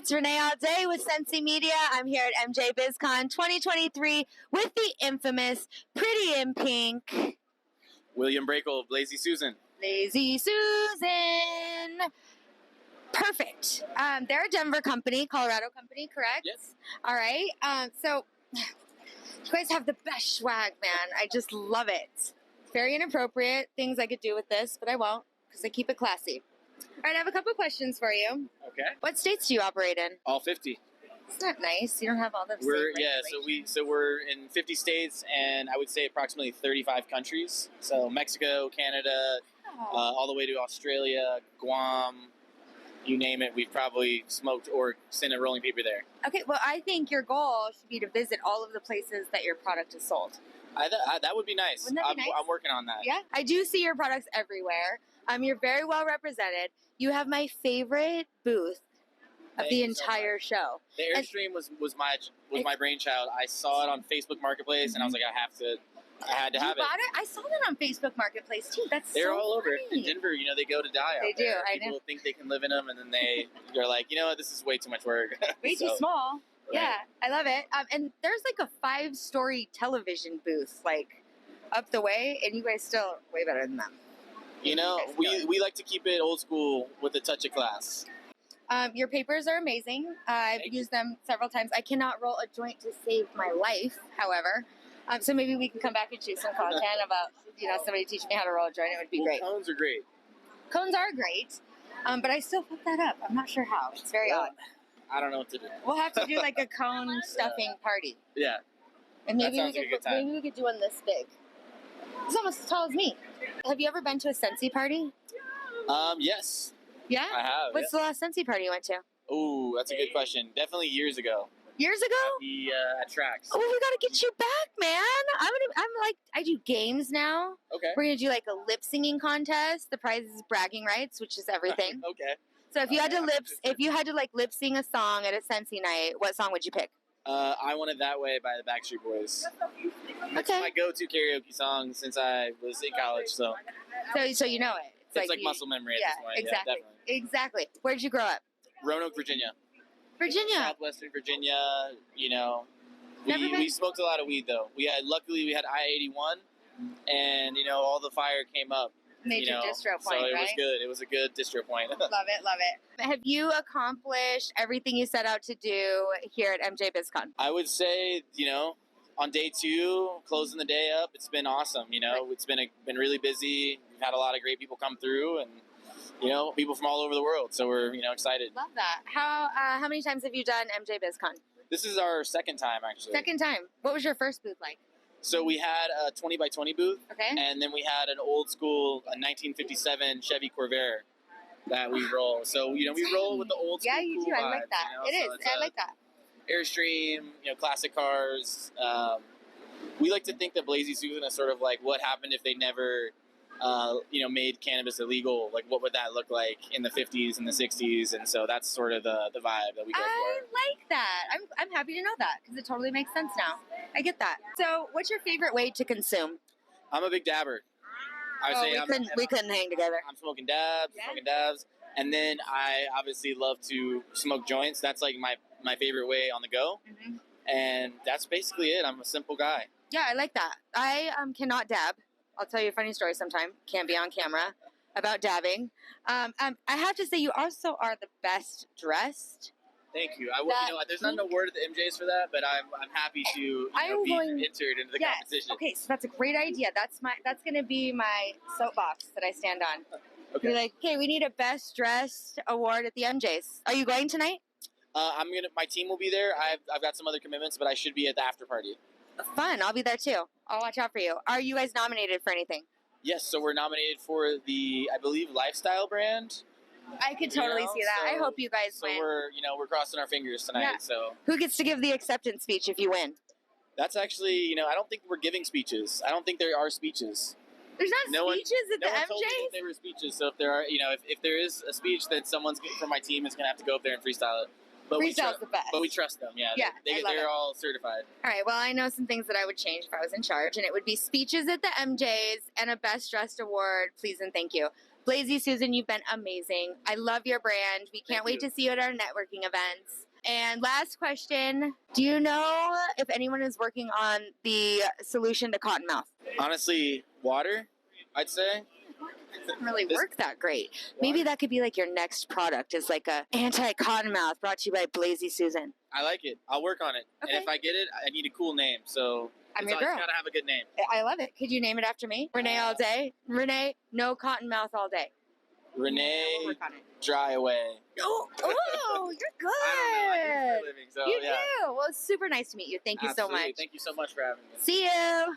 it's Renee all day with Sensi Media. I'm here at MJ BizCon 2023 with the infamous Pretty in Pink William Breakell of Blazy Susan. Blazy Susan. Perfect. They're a Denver company, Colorado company, correct? Yes. All right. So you guys have the best swag, man. I just love it. Very inappropriate things I could do with this, but I won't because I keep it classy. All right, I have a couple questions for you. Okay. What states do you operate in? All 50. It's not nice. You don't have all the same regulations. So we're in 50 states and I would say approximately 35 countries. So Mexico, Canada, all the way to Australia, Guam, you name it. We've probably smoked or sent a rolling paper there. Okay, well, I think your goal should be to visit all of the places that your product is sold. That would be nice. Wouldn't that be nice? I'm working on that. Yeah, I do see your products everywhere. You're very well represented. You have my favorite booth of the entire show. The Airstream was my brainchild. I saw it on Facebook Marketplace, and I was like, I had to have it. You bought it? I saw that on Facebook Marketplace too. They're all over in Denver. You know, they go to die. They do. I know. People think they can live in them, and then they're like, you know what? This is way too much work. Way too small. Right. Yeah, I love it. And there's like a 5-story television booth like up the way, and you guys still way better than them. You know, we like to keep it old school with a touch of class. Your papers are amazing. I've used them several times. I cannot roll a joint to save my life, however. So maybe we can come back and shoot some content about, somebody teaching me how to roll a joint. It would be great. Cones are great. Cones are great, but I still fucked that up. I'm not sure how. It's very odd. I don't know what to do. We'll have to do like a cone stuffing party. Yeah. And maybe that sounds like a good time. Maybe we could do one this big. It's almost as tall as me. Have you ever been to a Sensi party? Yes. Yeah? I have. What's the last Sensi party you went to? Oh, that's a good question. Definitely years ago. Years ago? At Tracks. Oh, we gotta get you back, man. I do games now. Okay. We're gonna do like a lip singing contest. The prize is bragging rights, which is everything. Okay. So if you had to lip sing a song at a Sensi night, what song would you pick? I Want It That Way by the Backstreet Boys. That's my go-to karaoke song since I was in college. So you know it. It's like muscle memory at this point. Exactly. Yeah, exactly. Where did you grow up? Roanoke, Virginia. Virginia. Southwestern Virginia. You know, we smoked a lot of weed though. Luckily we had I-81, and all the fire came up. Major distro point, so it right? was good. It was a good distro point. Love it. Have you accomplished everything you set out to do here at MJ BizCon? I would say, on day 2, closing the day up, it's been awesome. It's been really busy. We've had a lot of great people come through, and people from all over the world. So we're excited. Love that. How many times have you done MJ BizCon? This is our second time, actually. Second time. What was your first booth like? So we had a 20 by 20 booth, okay, and then we had an old school 1957 Chevy Corvair that we roll. So we roll with the old school. Yeah, you do. I like that. I like that. Airstream, classic cars. We like to think that Blazy Susan is sort of like what happened if they never, made cannabis illegal. Like, what would that look like in the 50s and the 60s? And so that's sort of the vibe that we go for. I like that. I'm happy to know that because it totally makes sense now. I get that. So, what's your favorite way to consume? I'm a big dabber. We couldn't hang together. I'm smoking dabs, and then I obviously love to smoke joints. That's like my favorite way on the go, and that's basically it. I'm a simple guy. Yeah, I like that. I cannot dab. I'll tell you a funny story sometime. Can't be on camera about dabbing. I have to say, you also are the best dressed. Thank you. There's not an award at the MJs for that, but I'm happy to be entered into the competition. Okay, so that's a great idea. That's going to be my soapbox that I stand on. Okay. Be like, okay, we need a best dressed award at the MJs. Are you going tonight? My team will be there. I've got some other commitments, but I should be at the after party. Fun. I'll be there too. I'll watch out for you. Are you guys nominated for anything? Yes, so we're nominated for the, I believe, lifestyle brand. I could totally see that. I hope you guys win. So we're crossing our fingers tonight. Yeah. So who gets to give the acceptance speech if you win? That's actually, I don't think we're giving speeches. I don't think there are speeches. There's not speeches at the MJs? No one told me that there were speeches. So if there are, if there is a speech, that someone from my team is going to have to go up there and freestyle it. But Freestyle's the best. But we trust them, yeah. They're all certified. All right, well, I know some things that I would change if I was in charge, and it would be speeches at the MJs and a Best Dressed Award, please and thank you. Blazy Susan, you've been amazing. I love your brand. We can't wait to see you at our networking events. And last question, do you know if anyone is working on the solution to cottonmouth? Honestly, water, I'd say. It doesn't really work that great. Maybe that could be like your next product, is like a anti-cottonmouth brought to you by Blazy Susan. I like it. I'll work on it. Okay. And if I get it, I need a cool name. So I'm your girl. It's gotta have a good name. I love it. Could you name it after me? Renee all day. Renee, no cottonmouth all day. Renee, we'll work on it. Dry away. Oh, you're good. I do for a living, so, you do. Well, it's super nice to meet you. Thank you so much. Thank you so much for having me. See you.